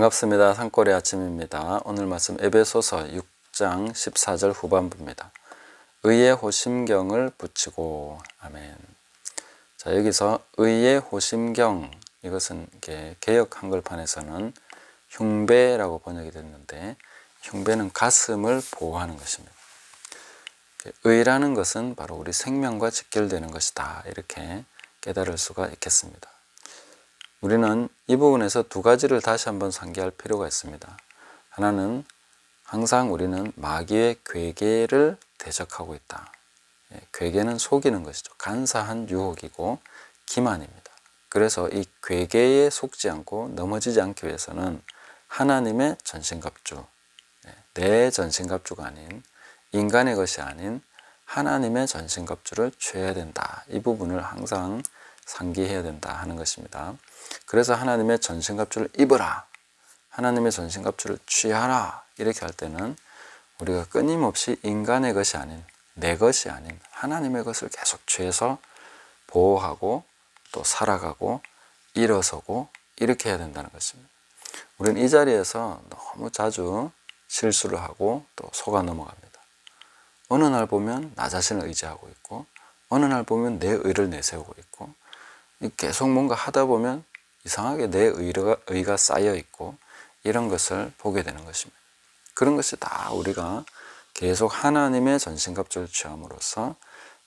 반갑습니다. 산골의 아침입니다. 오늘 말씀 에베소서 6장 14절 후반부입니다. 의의 호심경을 붙이고. 아멘. 자, 여기서 의의 호심경, 이것은 개역 한글판에서는 흉배라고 번역이 됐는데, 흉배는 가슴을 보호하는 것입니다. 의라는 것은 바로 우리 생명과 직결되는 것이다, 이렇게 깨달을 수가 있겠습니다. 우리는 이 부분에서 두 가지를 다시 한번 상기할 필요가 있습니다. 하나는 항상 우리는 마귀의 괴계를 대적하고 있다. 괴계는 속이는 것이죠. 간사한 유혹이고 기만입니다. 그래서 이 괴계에 속지 않고 넘어지지 않기 위해서는 하나님의 전신갑주, 내 전신갑주가 아닌, 인간의 것이 아닌 하나님의 전신갑주를 취해야 된다. 이 부분을 항상 상기해야 된다 하는 것입니다. 그래서 하나님의 전신갑주를 입어라, 하나님의 전신갑주를 취하라, 이렇게 할 때는 우리가 끊임없이 인간의 것이 아닌, 내 것이 아닌 하나님의 것을 계속 취해서 보호하고 또 살아가고 일어서고 이렇게 해야 된다는 것입니다. 우리는 이 자리에서 너무 자주 실수를 하고 또 속아 넘어갑니다. 어느 날 보면 나 자신을 의지하고 있고, 어느 날 보면 내 의를 내세우고 있고, 계속 뭔가 하다 보면 이상하게 내 의가 쌓여 있고, 이런 것을 보게 되는 것입니다. 그런 것이 다 우리가 계속 하나님의 전신갑주를 취함으로써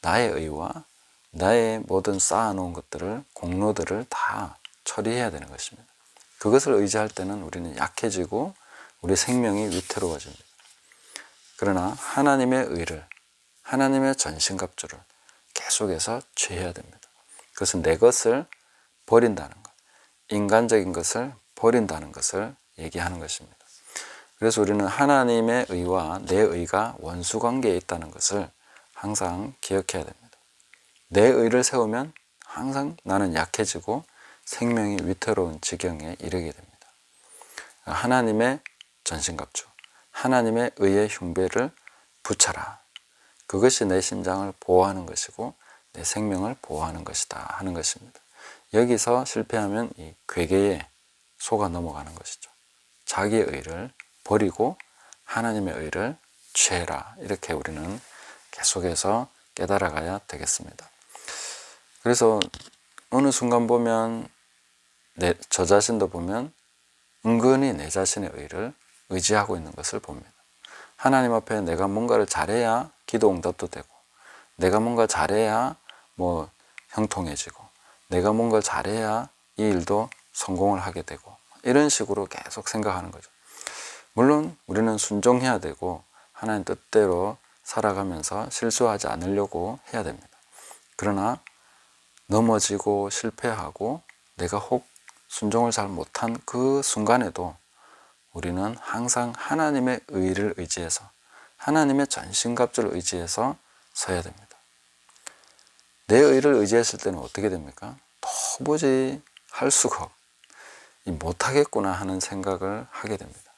나의 의와 나의 모든 쌓아놓은 것들을, 공로들을 다 처리해야 되는 것입니다. 그것을 의지할 때는 우리는 약해지고 우리 생명이 위태로워집니다. 그러나 하나님의 의를, 하나님의 전신갑주를 계속해서 취해야 됩니다. 그것은 내 것을 버린다는 것, 인간적인 것을 버린다는 것을 얘기하는 것입니다. 그래서 우리는 하나님의 의와 내 의가 원수관계에 있다는 것을 항상 기억해야 됩니다. 내 의를 세우면 항상 나는 약해지고 생명이 위태로운 지경에 이르게 됩니다. 하나님의 전신갑주, 하나님의 의의 흉배를 붙여라. 그것이 내 심장을 보호하는 것이고 내 생명을 보호하는 것이다 하는 것입니다. 여기서 실패하면 이 괴계에 속아 넘어가는 것이죠. 자기의 의를 버리고 하나님의 의를 취해라, 이렇게 우리는 계속해서 깨달아가야 되겠습니다. 그래서 어느 순간 보면 저 자신도 보면 은근히 내 자신의 의를 의지하고 있는 것을 봅니다. 하나님 앞에 내가 뭔가를 잘해야 기도 응답도 되고, 내가 뭔가 잘해야 형통해지고, 내가 뭔가 잘해야 이 일도 성공을 하게 되고, 이런 식으로 계속 생각하는 거죠. 물론 우리는 순종해야 되고 하나님 뜻대로 살아가면서 실수하지 않으려고 해야 됩니다. 그러나 넘어지고 실패하고 내가 혹 순종을 잘 못한 그 순간에도 우리는 항상 하나님의 의를 의지해서, 하나님의 전신갑주를 의지해서 서야 됩니다. 내 의를 의지했을 때는 어떻게 됩니까? 도무지 할 수가 못하겠구나 하는 생각을 하게 됩니다.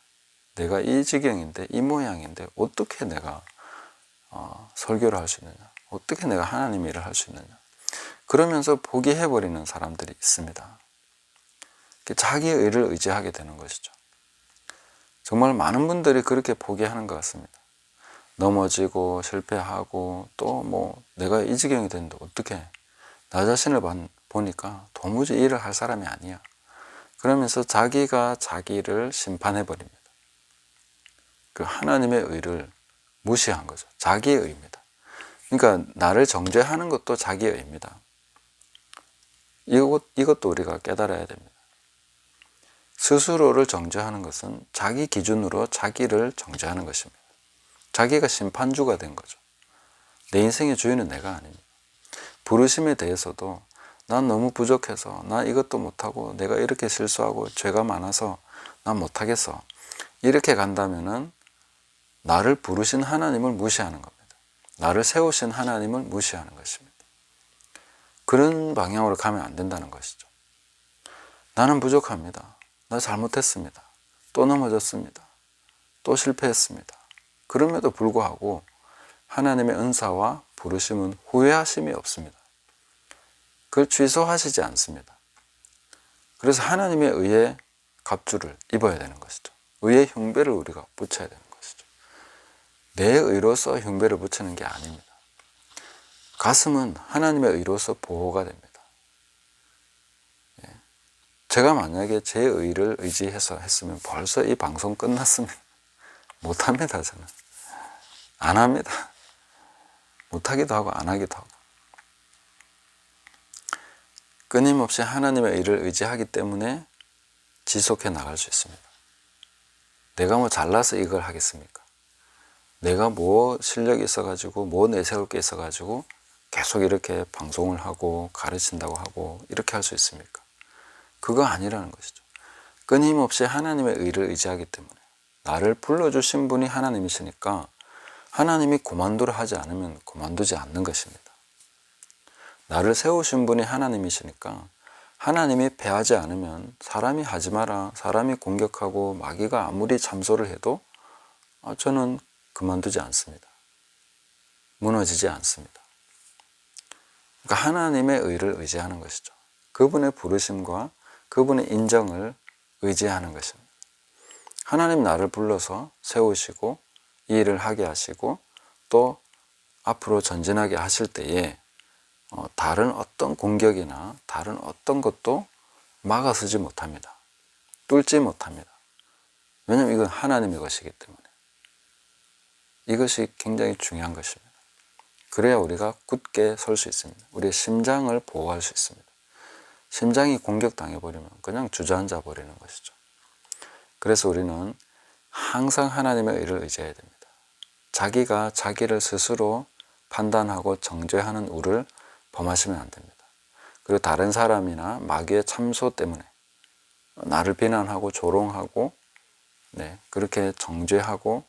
내가 이 지경인데, 이 모양인데 어떻게 내가 설교를 할 수 있느냐, 어떻게 내가 하나님의 일을 할 수 있느냐, 그러면서 포기해버리는 사람들이 있습니다. 자기의 의를 의지하게 되는 것이죠. 정말 많은 분들이 그렇게 포기하는 것 같습니다. 넘어지고 실패하고 또 내가 이 지경이 됐는데 어떻게, 나 자신을 보니까 도무지 일을 할 사람이 아니야, 그러면서 자기가 자기를 심판해버립니다. 그 하나님의 의를 무시한 거죠. 자기의 의입니다. 그러니까 나를 정죄하는 것도 자기의 의입니다. 이것도 우리가 깨달아야 됩니다. 스스로를 정죄하는 것은 자기 기준으로 자기를 정죄하는 것입니다. 자기가 심판주가 된 거죠. 내 인생의 주인은 내가 아닙니다. 부르심에 대해서도 난 너무 부족해서, 나 이것도 못하고, 내가 이렇게 실수하고 죄가 많아서 난 못하겠어, 이렇게 간다면은 나를 부르신 하나님을 무시하는 겁니다. 나를 세우신 하나님을 무시하는 것입니다. 그런 방향으로 가면 안 된다는 것이죠. 나는 부족합니다. 나 잘못했습니다. 또 넘어졌습니다. 또 실패했습니다. 그럼에도 불구하고 하나님의 은사와 부르심은 후회하심이 없습니다. 그걸 취소하시지 않습니다. 그래서 하나님의 의에 갑주를 입어야 되는 것이죠. 의의 흉배를 우리가 붙여야 되는 것이죠. 내 의로서 흉배를 붙이는 게 아닙니다. 가슴은 하나님의 의로서 보호가 됩니다. 제가 만약에 제 의를 의지해서 했으면 벌써 이 방송 끝났습니다. 못합니다. 저는 안 합니다. 못하기도 하고 안 하기도 하고. 끊임없이 하나님의 의를 의지하기 때문에 지속해 나갈 수 있습니다. 내가 뭐 잘나서 이걸 하겠습니까? 내가 뭐 실력이 있어가지고 뭐 내세울 게 있어가지고 계속 이렇게 방송을 하고 가르친다고 하고 이렇게 할 수 있습니까? 그거 아니라는 것이죠. 끊임없이 하나님의 의를 의지하기 때문에 나를 불러주신 분이 하나님이시니까 하나님이 고만두라 하지 않으면 고만두지 않는 것입니다. 나를 세우신 분이 하나님이시니까 하나님이 패하지 않으면 사람이 하지 마라, 사람이 공격하고 마귀가 아무리 참소를 해도 저는 그만두지 않습니다. 무너지지 않습니다. 그러니까 하나님의 의를 의지하는 것이죠. 그분의 부르심과 그분의 인정을 의지하는 것입니다. 하나님 나를 불러서 세우시고 이 일을 하게 하시고 또 앞으로 전진하게 하실 때에 다른 어떤 공격이나 다른 어떤 것도 막아서지 못합니다. 뚫지 못합니다. 왜냐하면 이건 하나님의 것이기 때문에. 이것이 굉장히 중요한 것입니다. 그래야 우리가 굳게 설 수 있습니다. 우리의 심장을 보호할 수 있습니다. 심장이 공격당해버리면 그냥 주저앉아 버리는 것이죠. 그래서 우리는 항상 하나님의 의를 의지해야 됩니다. 자기가 자기를 스스로 판단하고 정죄하는 우를 범하시면 안 됩니다. 그리고 다른 사람이나 마귀의 참소 때문에 나를 비난하고 조롱하고 그렇게 정죄하고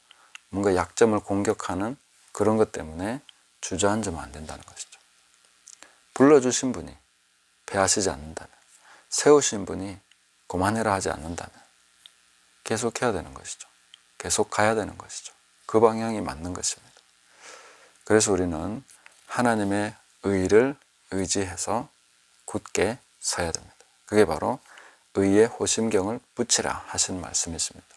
뭔가 약점을 공격하는 그런 것 때문에 주저앉으면 안 된다는 것이죠. 불러주신 분이 패하시지 않는다면, 세우신 분이 그만해라 하지 않는다면 계속해야 되는 것이죠. 계속 가야 되는 것이죠. 그 방향이 맞는 것입니다. 그래서 우리는 하나님의 의를 의지해서 굳게 서야 됩니다. 그게 바로 의의 호심경을 붙이라 하신 말씀이십니다.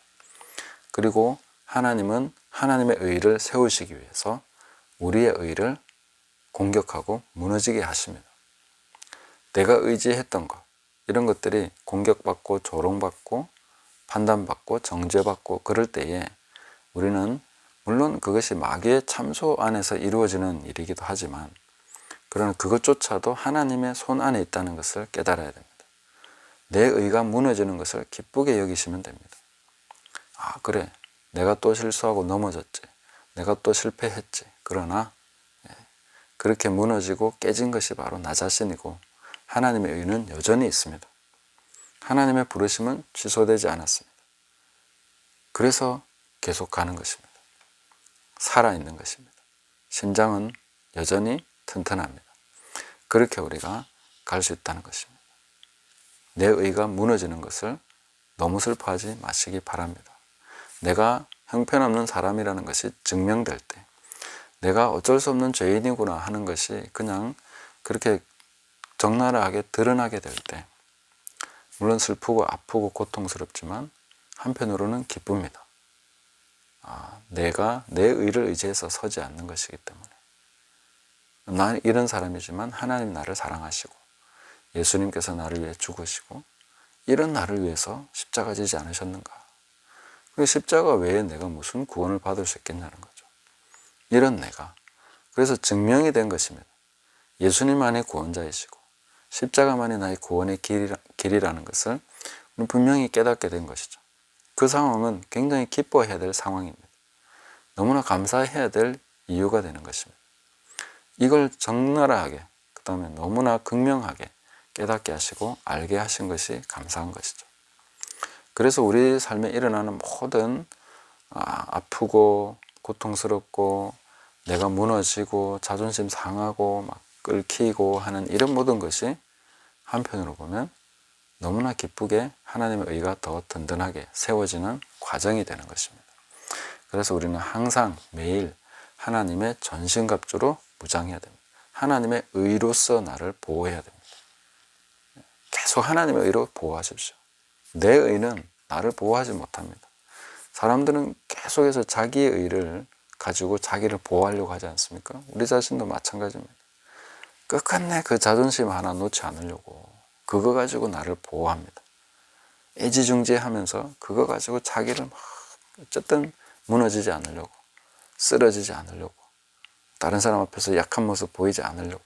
그리고 하나님은 하나님의 의를 세우시기 위해서 우리의 의를 공격하고 무너지게 하십니다. 내가 의지했던 것, 이런 것들이 공격받고 조롱받고 판단받고 정죄받고 그럴 때에 우리는 물론 그것이 마귀의 참소 안에서 이루어지는 일이기도 하지만 그러나 그것조차도 하나님의 손 안에 있다는 것을 깨달아야 됩니다. 내 의가 무너지는 것을 기쁘게 여기시면 됩니다. 그래, 내가 또 실수하고 넘어졌지, 내가 또 실패했지. 그러나 그렇게 무너지고 깨진 것이 바로 나 자신이고 하나님의 의는 여전히 있습니다. 하나님의 부르심은 취소되지 않았습니다. 그래서 계속 가는 것입니다. 살아있는 것입니다. 심장은 여전히 튼튼합니다. 그렇게 우리가 갈 수 있다는 것입니다. 내 의가 무너지는 것을 너무 슬퍼하지 마시기 바랍니다. 내가 형편없는 사람이라는 것이 증명될 때, 내가 어쩔 수 없는 죄인이구나 하는 것이 그냥 그렇게 적나라하게 드러나게 될 때, 물론 슬프고 아프고 고통스럽지만 한편으로는 기쁩니다. 내가 내 의를 의지해서 서지 않는 것이기 때문에. 나는 이런 사람이지만 하나님 나를 사랑하시고 예수님께서 나를 위해 죽으시고 이런 나를 위해서 십자가 지지 않으셨는가. 그리고 십자가 외에 내가 무슨 구원을 받을 수 있겠냐는 거죠. 이런 내가. 그래서 증명이 된 것입니다. 예수님만의 구원자이시고 십자가만이 나의 구원의 길이라는 것을 우리는 분명히 깨닫게 된 것이죠. 그 상황은 굉장히 기뻐해야 될 상황입니다. 너무나 감사해야 될 이유가 되는 것입니다. 이걸 적나라하게, 그 다음에 너무나 극명하게 깨닫게 하시고 알게 하신 것이 감사한 것이죠. 그래서 우리 삶에 일어나는 모든 아프고 고통스럽고 내가 무너지고 자존심 상하고 막 끓기고 하는 이런 모든 것이 한편으로 보면 너무나 기쁘게 하나님의 의가 더 든든하게 세워지는 과정이 되는 것입니다. 그래서 우리는 항상 매일 하나님의 전신갑주로 무장해야 됩니다. 하나님의 의로서 나를 보호해야 됩니다. 계속 하나님의 의로 보호하십시오. 내 의는 나를 보호하지 못합니다. 사람들은 계속해서 자기의 의를 가지고 자기를 보호하려고 하지 않습니까? 우리 자신도 마찬가지입니다. 끝끝내 그 자존심 하나 놓지 않으려고 그거 가지고 나를 보호합니다. 애지중지하면서 그거 가지고 자기를 막 어쨌든 무너지지 않으려고, 쓰러지지 않으려고, 다른 사람 앞에서 약한 모습 보이지 않으려고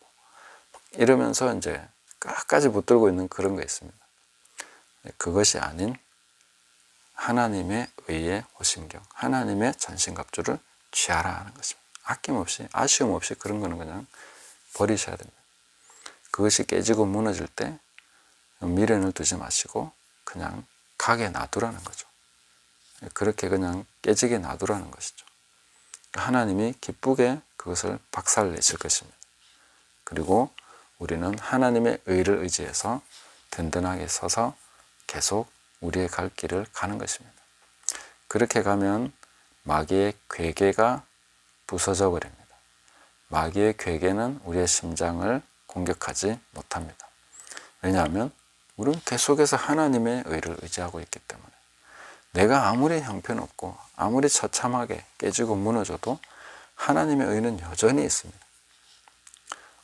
이러면서 이제 끝까지 붙들고 있는 그런 거 있습니다. 그것이 아닌 하나님의 의의 호심경, 하나님의 전신갑주를 취하라 하는 것입니다. 아낌없이, 아쉬움 없이 그런 거는 그냥 버리셔야 됩니다. 그것이 깨지고 무너질 때 미련을 두지 마시고 그냥 가게 놔두라는 거죠. 그렇게 그냥 깨지게 놔두라는 것이죠. 하나님이 기쁘게 그것을 박살내실 것입니다. 그리고 우리는 하나님의 의를 의지해서 든든하게 서서 계속 우리의 갈 길을 가는 것입니다. 그렇게 가면 마귀의 괴계가 부서져 버립니다. 마귀의 괴계는 우리의 심장을 공격하지 못합니다. 왜냐하면 우리는 계속해서 하나님의 의를 의지하고 있기 때문에 내가 아무리 형편없고 아무리 처참하게 깨지고 무너져도 하나님의 의는 여전히 있습니다.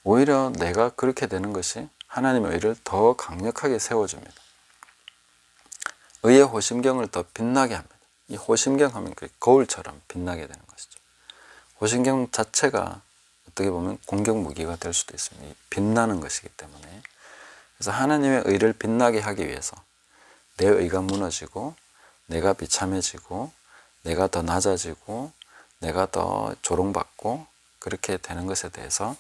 오히려 내가 그렇게 되는 것이 하나님의 의를 더 강력하게 세워줍니다. 의의 호심경을 더 빛나게 합니다. 이 호심경 하면 거울처럼 빛나게 되는 것이죠. 호심경 자체가 어떻게 보면 공격 무기가 될 수도 있습니다. 빛나는 것이기 때문에. 그래서 하나님의 의를 빛나게 하기 위해서 내 의가 무너지고 내가 비참해지고 내가 더 낮아지고 내가 더 조롱받고 그렇게 되는 것에 대해서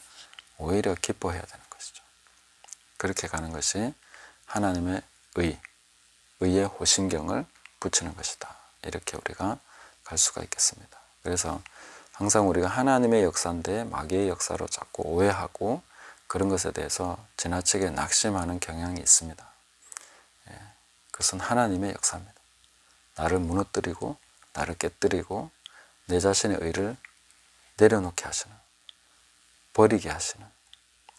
오히려 기뻐해야 되는 것이죠. 그렇게 가는 것이 하나님의 의의 호심경을 붙이는 것이다. 이렇게 우리가 갈 수가 있겠습니다. 그래서 항상 우리가 하나님의 역사인데 마귀의 역사로 자꾸 오해하고 그런 것에 대해서 지나치게 낙심하는 경향이 있습니다. 그것은 하나님의 역사입니다. 나를 무너뜨리고 나를 깨뜨리고 내 자신의 의를 내려놓게 하시는, 버리게 하시는,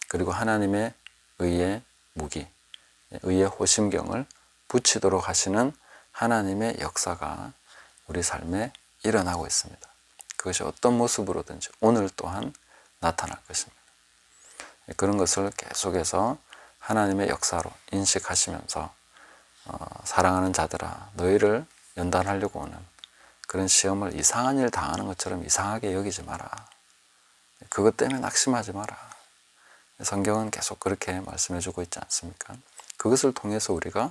그리고 하나님의 의의 무기, 의의 호심경을 붙이도록 하시는 하나님의 역사가 우리 삶에 일어나고 있습니다. 그것이 어떤 모습으로든지 오늘 또한 나타날 것입니다. 그런 것을 계속해서 하나님의 역사로 인식하시면서 사랑하는 자들아 너희를 연단하려고 오는 그런 시험을 이상한 일 당하는 것처럼 이상하게 여기지 마라. 그것 때문에 낙심하지 마라. 성경은 계속 그렇게 말씀해 주고 있지 않습니까? 그것을 통해서 우리가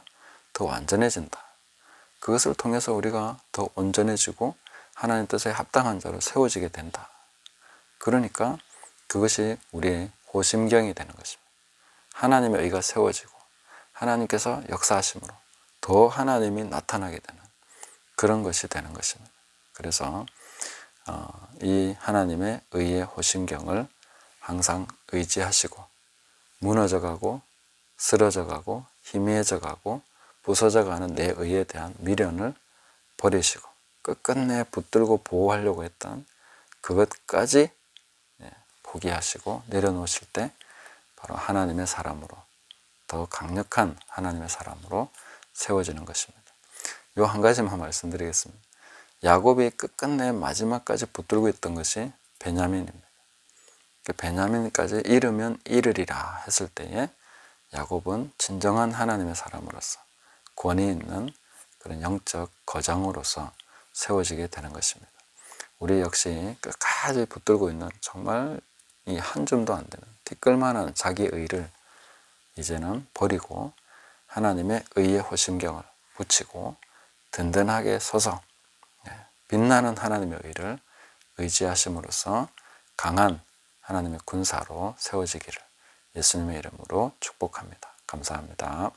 더 완전해진다. 그것을 통해서 우리가 더 온전해지고 하나님 뜻에 합당한 자로 세워지게 된다. 그러니까 그것이 우리의 호심경이 되는 것입니다. 하나님의 의가 세워지고 하나님께서 역사하심으로 더 하나님이 나타나게 되는 그런 것이 되는 것입니다. 그래서 이 하나님의 의의 호심경을 항상 의지하시고 무너져가고 쓰러져가고 희미해져가고 부서져가는 내 의에 대한 미련을 버리시고 끝끝내 붙들고 보호하려고 했던 그것까지 포기하시고 내려놓으실 때 바로 하나님의 사람으로 더 강력한 하나님의 사람으로 세워지는 것입니다. 요 한 가지만 말씀드리겠습니다. 야곱이 끝끝내 마지막까지 붙들고 있던 것이 베냐민입니다. 베냐민까지 잃으면 잃으리라 했을 때에 야곱은 진정한 하나님의 사람으로서 권위 있는 그런 영적 거장으로서 세워지게 되는 것입니다. 우리 역시 끝까지 붙들고 있는 정말 이 한 줌도 안 되는 티끌만한 자기 의를 이제는 버리고 하나님의 의의 호심경을 붙이고 든든하게 서서 빛나는 하나님의 의를 의지하심으로써 강한 하나님의 군사로 세워지기를 예수님의 이름으로 축복합니다. 감사합니다.